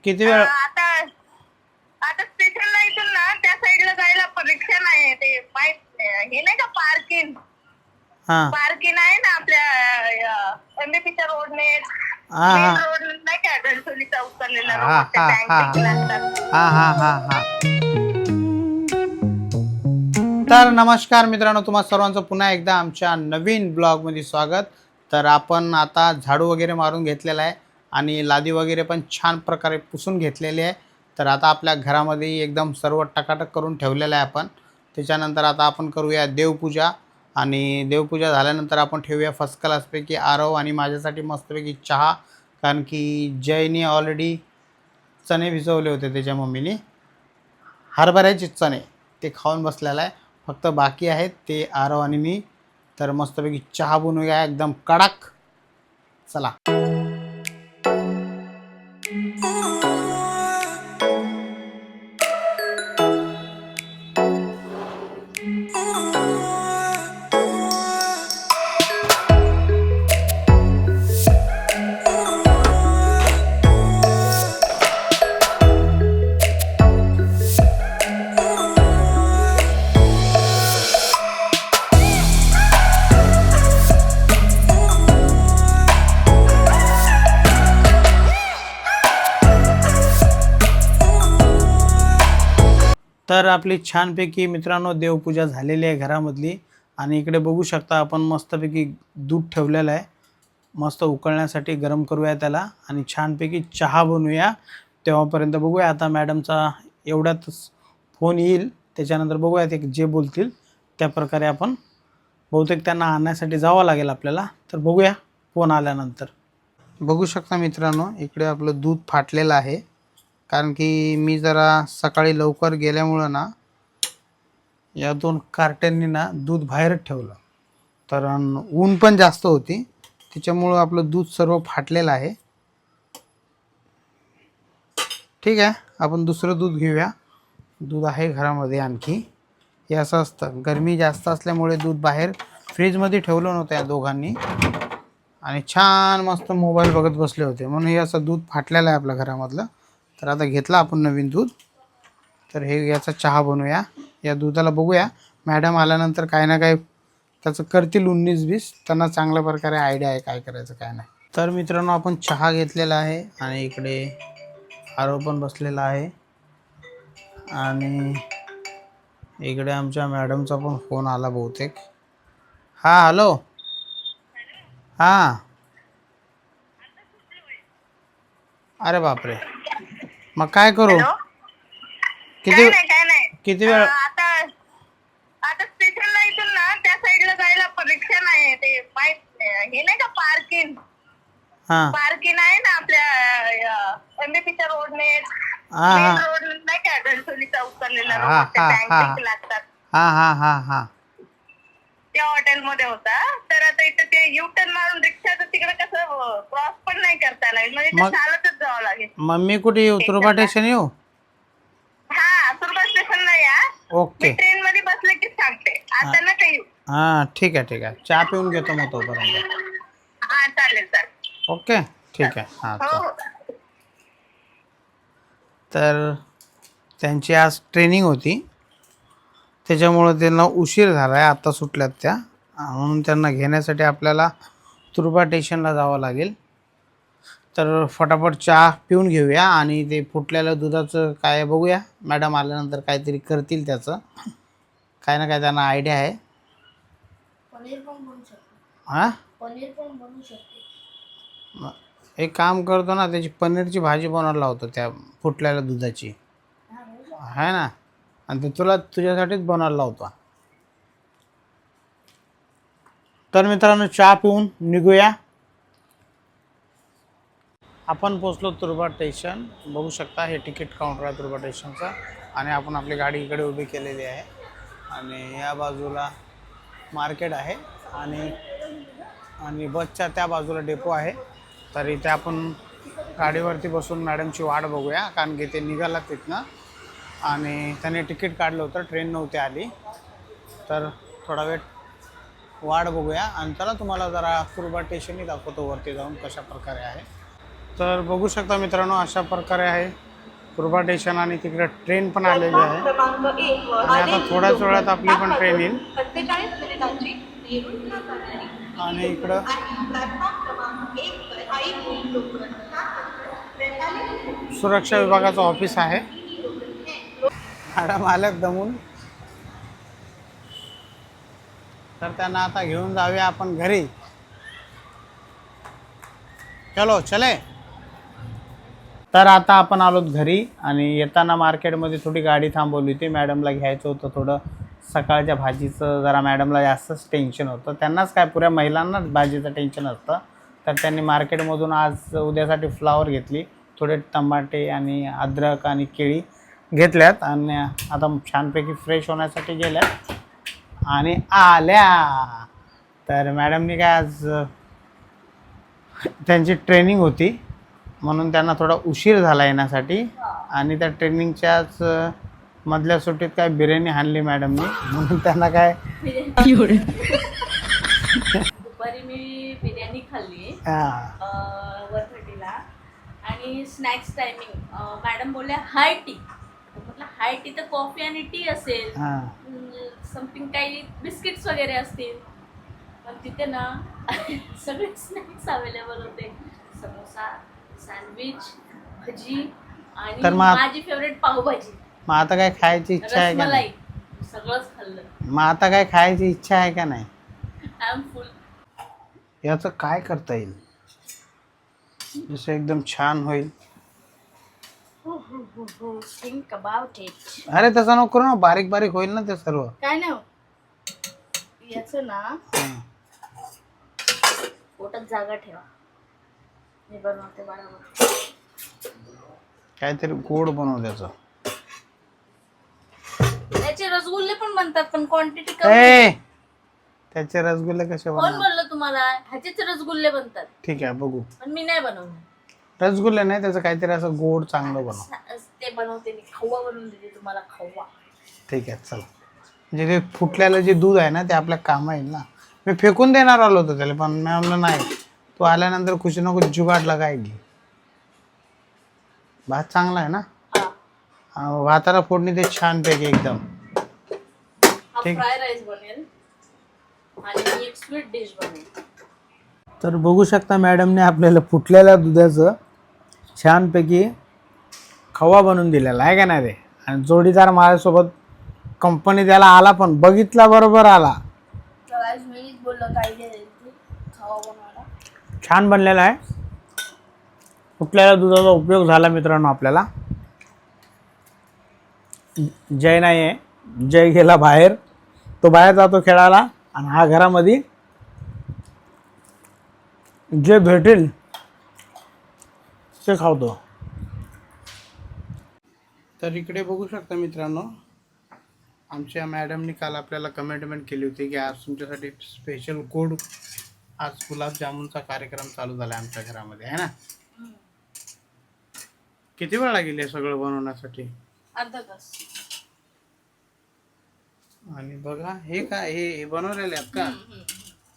किती वेळ? आता आता स्टेशनला इथून ना त्या साईडला जायला रिक्षा नाही, ते हे नाही का पार्किंग हां पार्किंग आहे ना आपल्या एमबीपीच्या रोडने, हां मेन हां रोड नाही का, घणसोलीचा उतरलेला हां रोड, त्या हां हां बँकेच्या लागतात. हां हां हां हां. तर नमस्कार मित्रांनो, तुम्हा सर्वांचं पुन्हा एकदा आमच्या नवीन ब्लॉगमध्ये स्वागत. तर आपण आता झाडू वगैरे मारून घेतलेला आहे आणि लादी वगैरे पण छान प्रकारे पुसून घेतलेली आहे. तर आता आपल्या घरामध्ये एकदम सर्व टकाटक करून ठेवलेलं आहे आपण. त्याच्यानंतर आता आपण करूया देवपूजा आणि देवपूजा झाल्यानंतर आपण ठेवूया फर्स्ट क्लासपैकी आरव आणि माझ्यासाठी मस्तपैकी चहा. कारण की जयने ऑलरेडी चणे भिजवले होते त्याच्या मम्मीने, हरभऱ्याचे चणे, ते खाऊन बसलेला आहे. फक्त बाकी आहेत ते आरव आणि मी. तर मस्तपैकी चहा बनवूया एकदम कडक. चला. तर आपली छानपैकी मित्रांनो देवपूजा झालेली आहे घरामधली. आणि इकडे बघू शकता आपण मस्तपैकी दूध ठेवलेलं आहे, मस्त उकळण्यासाठी गरम करूया त्याला आणि छानपैकी चहा बनवूया. तेव्हापर्यंत बघूया, आता मॅडमचा एवढ्यातच फोन येईल, त्याच्यानंतर बघूया ते जे बोलतील त्या प्रकारे आपण, बहुतेक त्यांना आणण्यासाठी जावं लागेल आपल्याला. तर बघूया फोन आल्यानंतर. बघू शकता मित्रांनो, इकडे आपलं दूध फाटलेलं आहे. कारण की मी जरा सकाळी लवकर गेल्यामुळं ना या 2 कार्ट्यांनी ना दूध बाहेरच ठेवलं. तर ऊन पण जास्त होती, त्याच्यामुळं आपलं दूध सर्व फाटलेलं आहे. ठीक आहे, आपण दुसरं दूध घेऊया. दूध आहे घरामध्ये आणखी. हे असं असतं, गरमी जास्त असल्यामुळे दूध बाहेर फ्रीजमध्ये ठेवलं नव्हतं या दोघांनी आणि छान मस्त मोबाईल बघत बसले होते, म्हणून हे असं दूध फाटलेलं आहे आपल्या घरामधलं. तर आता घेतलं आपण नवीन दूध. तर हे याचा चहा बनवूया. या दुधाला बघूया मॅडम आल्यानंतर काय ना काय त्याचं करतील 19-20. त्यांना चांगल्या प्रकारे आयडिया आहे काय करायचं काय नाही. तर मित्रांनो, आपण चहा घेतलेला आहे आणि इकडे आरव पण बसलेला आहे आणि इकडे आमच्या मॅडमचा पण फोन आला बहुतेक. हां हॅलो. हां. अरे बापरे, मग काय करू? हॅलो. किती काय नाही किती वेळ? आता आता स्टेशनला इथून ना त्या साईडला जायला रिक्षा नाही, ते हे नाही का पार्किंग हां पार्किंग आहे ना आपल्या एमबीपीच्या रोडने, हां मेन हां रोड नाही का, घणसोलीचा उतरलेला हां रोड, त्या हां हां बँकेच्या लागतात. हां हां हां हां. त्या हॉटेलमध्ये होता. तर आता इथं ते यू टर्न मारून रिक्षाचं तिकडे कसं क्रॉस पण नाही करता येईल, म्हणजे ते मग चालतच जावं लागेल. मम्मी कुठे येऊ? तुरुबा स्टेशन येऊ? हा, सुरबा स्टेशनला या. मी ओके. ट्रेन मध्ये बसले की सांगते, आता नका येऊ. हां ठीक आहे ठीक आहे, चहा पिऊन घेतो मग तोपर्यंत. हा चालेल चालेल. ओके ठीक आहे. हां हो चल. हो. तर त्यांची आज ट्रेनिंग होती, त्याच्यामुळं त्यांना उशीर झाला आहे, आत्ता सुटल्यात त्या, म्हणून त्यांना घेण्यासाठी आपल्याला तुरुबा स्टेशनला जावं लागेल. तर फटाफट चहा पिऊन घेऊया आणि ते फुटलेलं दुधाचं काय बघूया, मॅडम आल्यानंतर काहीतरी करतील त्याचं, काय ना काय त्यांना आयडिया आहे. पनीर पण बनवू शकतो. हां, पनीर पण बनवू शकतो. एक काम करतो ना, त्याची पनीरची भाजी बनवायला लावतो त्या फुटलेल्या दुधाची, आहे ना, आणि ते तुझ्यासाठीच बनवायला लावतो. तर मित्रांनो, चहा पिऊन निघूया. आपण पोचलो तुरुबा स्टेशन. बघू शकता हे तिकीट काउंटर आहे तुरुबा स्टेशनचा आणि आपण आपली गाडी इकडे उभी केलेली आहे आणि या बाजूला मार्केट आहे आणि बसच्या त्या बाजूला डेपो आहे. तर इथे आपण गाडीवरती बसून मॅडमची वाट बघूया, कारण की ते निघाला तिथनं आणि त्याने तिकीट काढलं होतं, ट्रेन नव्हती आली. तर थोडा वेळ वाट बघूया आणि चला तुम्हाला जरा तुरुबा स्टेशनही दाखवतो वरती जाऊन कशा प्रकारे आहे. तर बघू शकता मित्रांनो, अशा प्रकारे आहे कुर्बा स्टेशन आणि तिकडे ट्रेन पण आलेली आहे. आणि आता थोड्याच वेळात आपली पण ट्रेन येईल. आणि इकडं सुरक्षा विभागाचं ऑफिस आहे. मॅडम आल्यात दमून, तर त्यांना आता घेऊन जाऊया आपण घरी. चलो चले. तर आता आपण आलोत घरी आणि येताना मार्केटमध्ये थोडी गाडी थांबवली होती. मॅडमला घ्यायचं होतं थोडं, सकाळच्या भाजीचं जरा मॅडमला जास्तच टेन्शन होतं. त्यांनाच काय, पुऱ्या महिलांनाच भाजीचं टेन्शन असतं. तर त्यांनी मार्केटमधून आज उद्यासाठी फ्लावर घेतली, थोडे टमाटे आणि अद्रक आणि केळी घेतल्यात आणि आता छानपैकी फ्रेश होण्यासाठी गेल्यात आणि आल्या. तर मॅडमनी काय आज त्यांची ट्रेनिंग होती म्हणून त्यांना थोडा उशीर झाला येण्यासाठी. आणि त्या ट्रेनिंगच्याच मधल्या सुट्टीत काय बिर्याणी आणली मॅडमनी, म्हणून त्यांना काय दुपारी मी बिर्याणी खाल्ली हां 1:30ला आणि स्नॅक्स टायमिंग मॅडम बोलल्या हाय टी. म्हटलं हाय टी तर कॉफी आणि टी असेल, हां समथिंग काही बिस्किट्स वगैरे असतील. पण तिथे ना सगळे स्नॅक्स अवेलेबल होते, समोसा, सँडविच, भजी आणि तर मग माझी फेवरेट पावभाजी, मग आता काय खायची इच्छा आहे का नाही? रसमलाई, सगळंच खाल्लं. मग आता काय खायची इच्छा आहे का नाही? I am full. याचं काय करता येईल जसं एकदम छान होईल? Think about it. अरे तसं नको ना, बारीक बारीक होईल ना ते सर्व. काय नाही याचं ना हां. पोटात जागा ठेवा, मी बनवते बरोबर. काहीतरी गोड बनव त्याचं. त्याचे रसगुल्ले पण बनतात, पण क्वांटिटी कमी. ए त्याचे रसगुल्ले कसे कोण बनव? बोललं तुम्हाला? ह्याचेच रसगुल्ले बनतात, ठीक आहे बघू. पण मी नाही बनवणार. रसगुल्ले नाही, त्याचं काहीतरी असं गोड चांगलं बनव. ते बनवते मी, खवा बनवून देते तुम्हाला, खवा. ठीक आहे चल. म्हणजे ते फुटल्यालं जे दूध आहे ना ते आपल्या कामं येईल ना. मी फेकून देणार आलो होतो त्याला, पण मी म्हणलं नाही, तू आल्यानंतर कुछ ना कुछ जुगाड लगाएगी. भात चांगला आहे ना? भाताला फोडणी ते छानपैकी एकदम. हा ठीक. फ्राय राईस बनेल आणि एक स्वीट डिश बनेल. तर बघू शकता मॅडमने आपल्याला फुटलेल्या दुधाचं छानपैकी खवा बनवून दिलेला आहे का नाही रे. आणि जोडीदार माझ्यासोबत कंपनी त्याला आला, पण बघितला बरोबर आला. मीच बोललो काय खावा बनवायला. छान बनलेला आहे. फुटलेल्या दुधाचा उपयोग झाला मित्रांनो आपल्याला. जय नाही आहे, जय गेला बाहेर. तो बाहेर जातो खेळायला आणि हा घरामध्ये जे भेटेल ते खावतो. तर इकडे बघू शकता मित्रांनो, आमच्या मॅडमनी काल आपल्याला कमेंटमेंट केली होती की आज तुमच्यासाठी स्पेशल गोड, आज गुलाबजामुनचा कार्यक्रम चालू झाला आमच्या घरामध्ये, आहे ना? किती वेळ लागेल हे सगळं बनवण्यासाठी? अर्धा तास. आणि बघा हे काय, हे बनवलेले आहेत का?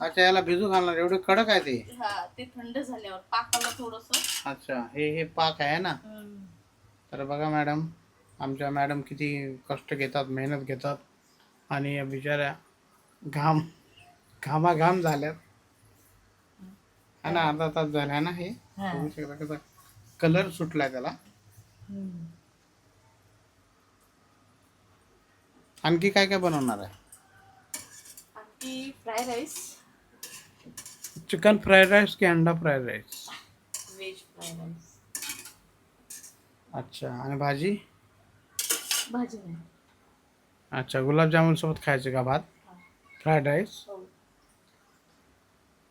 अच्छा, याला भिजू घालणार, एवढे कडक आहे ते? हा, ते थंड झाल्यावर पाकाला थोडस. अच्छा, हे पाक आहे ना? तर बघा मॅडम, आमच्या मॅडम किती कष्ट घेतात, मेहनत घेतात आणि या बिचाऱ्या घामाघाम झाल्यात. है ना, अर्धा तास झाला ना. हे बघू शकता कसा कलर सुटलाय त्याला. आणखी काय काय बनवणार आहे? आणखी fry rice, chicken fried rice की अंडा fried rice? Veg fry rice. अच्छा, आणि भाजी? भाजी नाही. अच्छा, गुलाबजामुन सोबत खायचे का भात? Fried rice? हो,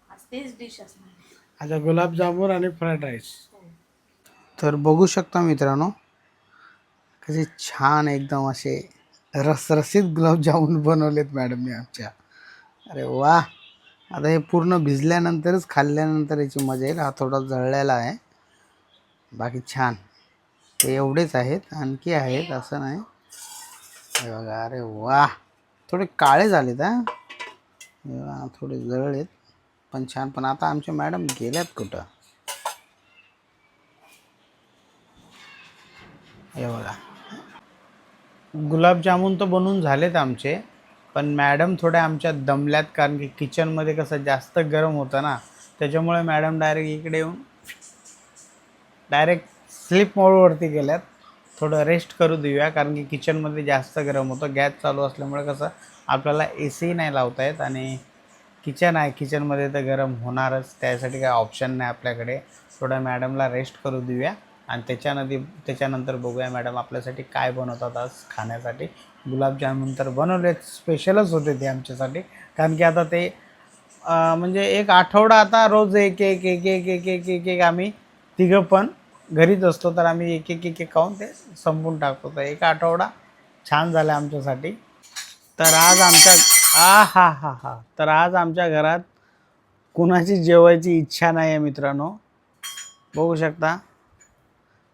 आज तेच डिश असणार. अच्छा, गुलाबजामुन आणि फ्राईड राईस. तर बघू शकता मित्रांनो, कसे छान एकदम असे रसरशीत गुलाबजामुन बनवलेत मॅडमने आमच्या. अरे वा. आता हे पूर्ण भिजल्यानंतरच खाल्ल्यानंतर याची मजा येईल. हा थोडा जळलेला आहे, बाकी छान. ते एवढेच आहेत, आणखी आहेत असं नाही. हे बघा, अरे वा. थोडे काळे झालेत हा, थोडे जळलेत पण छान. पण आता आमच्या मॅडम गेल्यात कुठं? हे बघा, गुलाबजामुन तर बनवून झालेत आमचे, पण मॅडम थोड्या आमच्या दमल्यात, कारण की किचनमध्ये कसं जास्त गरम होतं ना, त्याच्यामुळे मॅडम डायरेक्ट इकडे येऊन डायरेक्ट स्लीप मोडवरती गेल्यात. थोडं रेस्ट करू देऊया, कारण की किचनमध्ये जास्त गरम होतं. गॅस चालू असल्यामुळे कसं आपल्याला AC नाही लावता येत, आणि किचन आहे, किचनमध्ये तर गरम होणारच, त्यासाठी काय ऑप्शन नाही आपल्याकडे. थोडं मॅडमला रेस्ट करू देऊया, आणि त्याच्यानंतर बघूया मॅडम आपल्यासाठी काय बनवतात आज खाण्यासाठी. गुलाबजामुन तर बनवले, स्पेशलच होते ते आमच्यासाठी, कारण की आता ते म्हणजे एक आठवडा आता रोज एक एक एक एक एक एक एक एक आम्ही तिघं पण घरीच असतो, तर आम्ही एक एक एक एक खाऊन ते संपवून टाकतो. तर एक आठवडा छान झाला आमच्यासाठी. तर आज आमच्या तर आज आमच्या घरात कुणाची जेवायची इच्छा नाही आहे मित्रांनो. बघू शकता,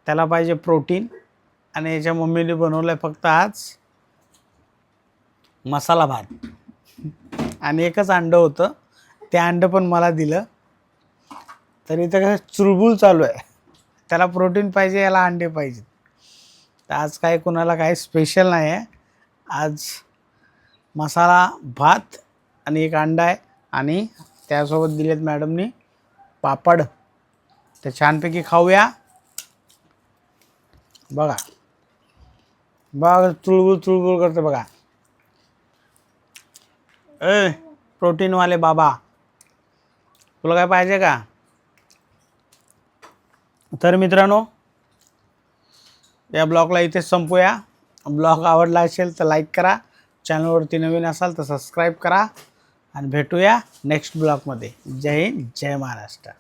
त्याला पाहिजे प्रोटीन, आणि याच्या मम्मीने बनवलं आहे फक्त आज मसाला भात, आणि एकच अंडं होतं, ते अंडं पण मला दिलं. तर इथं कसं चुळबुळ चालू आहे, त्याला प्रोटीन पाहिजे, याला अंडे पाहिजे. तर आज काय कुणाला काही स्पेशल नाही आहे, आज मसाला भात आणि एक अंडा आहे, आणि त्यासोबत दिलेत मॅडमनी पापड. तर छानपैकी खाऊया. बघा बघा, चुळबुळ चुळबुळ करते बघा. प्रोटीनवाले बाबा, तुला काय पाहिजे का? तर मित्रांनो, या ब्लॉगला इथेच संपूया. ब्लॉग आवडला असेल तर लाईक करा, चॅनलवरती नवीन असाल तर सबस्क्राईब करा, आणि भेटूया नेक्स्ट ब्लॉगमध्ये. जय हिंद, जय महाराष्ट्र.